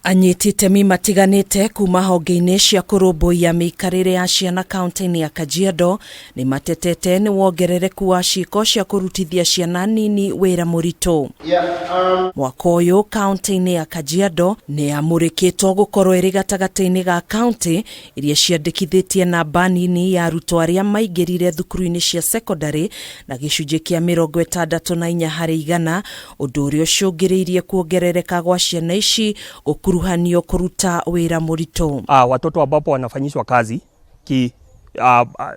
Anyitite matiganite kuma honge-ini cia kurumbuia miikarire ya ciana kaunti-ini ya Kajiado ni matetete ni wongerereku wa ciiko cia kurutithia ciana nini wira muritu. Mwaka uyu kaunti-ini ya Kajiado ni amurikitwo gukorwo iri gatagati-ini ga kaunti iria ciandikithitie namba nini ya arutwo aria maingirire thukuru-ini cia secondary na gicunji kia 64 harĩ igana, undu uria ucungiriirie kuongerereka gwa ciana ici gukuruhanio kuruta wira muritu. Watoto ambapo wanafanyishwa kazi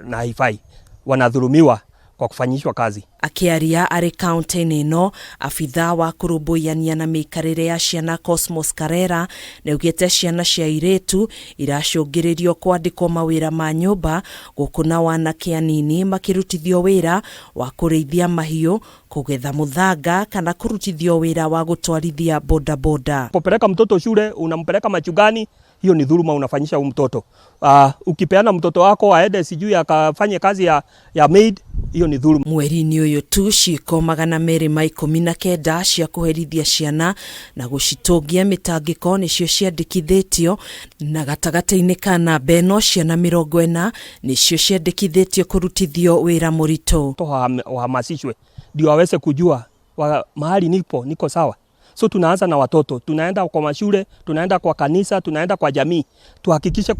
na haifai wanadhulumiwa kwa kufanyishwa kazi. Akiaria ari kaunti-ini ino, afitha wa kurumbuiania na miikarire ya ciana Cosmos Karera neugite ciana cia iritu iracungiririo kwandikwo mawira ma nyumba gukuna wanake anini makirutithio wira wa kurithia mahiu, kugetha muthanga kana kurutithio wira wa gutwarithia boda boda. Popeleka mtoto shule unampeleka machugani, hiyo ni dhuluma unafanyisha huyu mtoto. Ukipeana mtoto wako aende sijui akafanye kazi ya maid, hiyo ni dhuluma. Mweri-ini uyu tu ciiko 219 cia kuherithia ciana na gucitungia mitangiko nicio ciandikithitio, na gatagati-ini ka namba ino ciana 40 nicio ciandikithitio kurutithio wira muritu. Wahamasishwe ndio waweze kujua mahali niko sawa. So tunaanza na watoto, tunaenda kwa mashule, tunaenda kwa kanisa, tunaenda kwa jamii. Tuhakikishe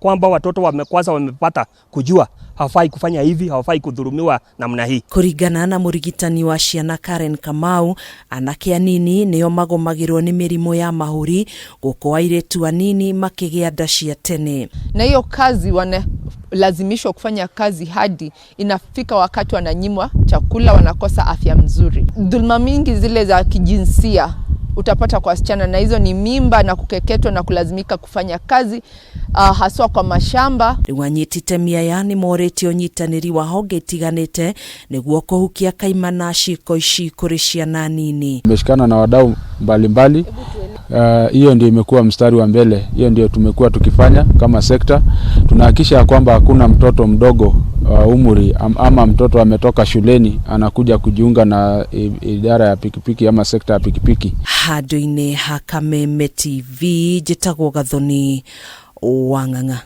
kwamba watoto wamepata kujua hawafai kufanya hivi, hawafai kudhulumiwa namna hii. Kuringana na murigitani wa ciana Karen Kamau, anake anini nio magomagirwo ni mirimu ya mahuri guko airitu anini makigia nda cia tene. Na hiyo kazi lazimishwa kufanya kazi hadi inafika wakati wananyimwa chakula, wanakosa afya mzuri. Dhulma mingi zile za kijinsia utapata kwa wasichana, na hizo ni mimba na kukeketwa na kulazimika kufanya kazi haswa kwa mashamba. Wanyitite miaya ni moretio nyitaniri wa honge itiganite niguo kuhukia kaimana ciiko ici kuri ciana nini. Tumeshikana na wadau mbalimbali. Hiyo ndio imekuwa mstari wa mbele. Hiyo ndio tumekuwa tukifanya kama sekta. Tunahakikisha kwamba hakuna mtoto mdogo umri ama mtoto ametoka shuleni anakuja kujiunga na idara ya pikipiki ama sekta ya pikipiki. Handu-ini ha Kameme TV, Njĩtagwo Gathoni Wang'ang'a.